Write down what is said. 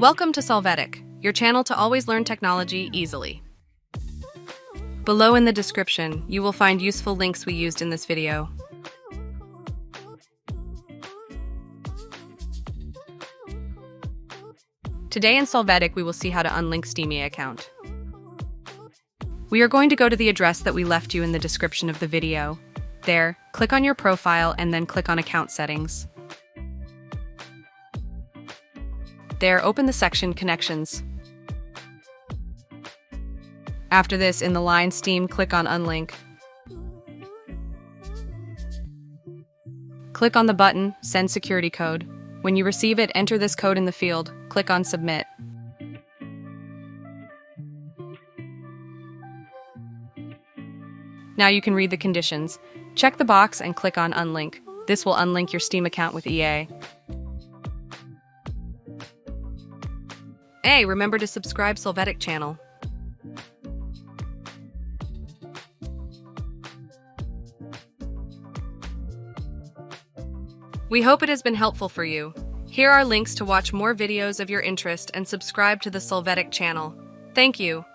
Welcome to Solvetic, your channel to always learn technology easily. Below in the description, you will find useful links we used in this video. Today in Solvetic, we will see how to unlink Steamia account. We are going to go to the address that we left you in the description of the video. There, click on your profile and then click on Account Settings. There, open the section Connections. After this, in the line Steam, click on Unlink. Click on the button Send Security Code. When you receive it, enter this code in the field. Click on Submit. Now you can read the conditions. Check the box and click on Unlink. This will unlink your Steam account with EA. Hey, remember to subscribe Solvetic channel. We hope it has been helpful for you. Here are links to watch more videos of your interest and subscribe to the Solvetic channel. Thank you.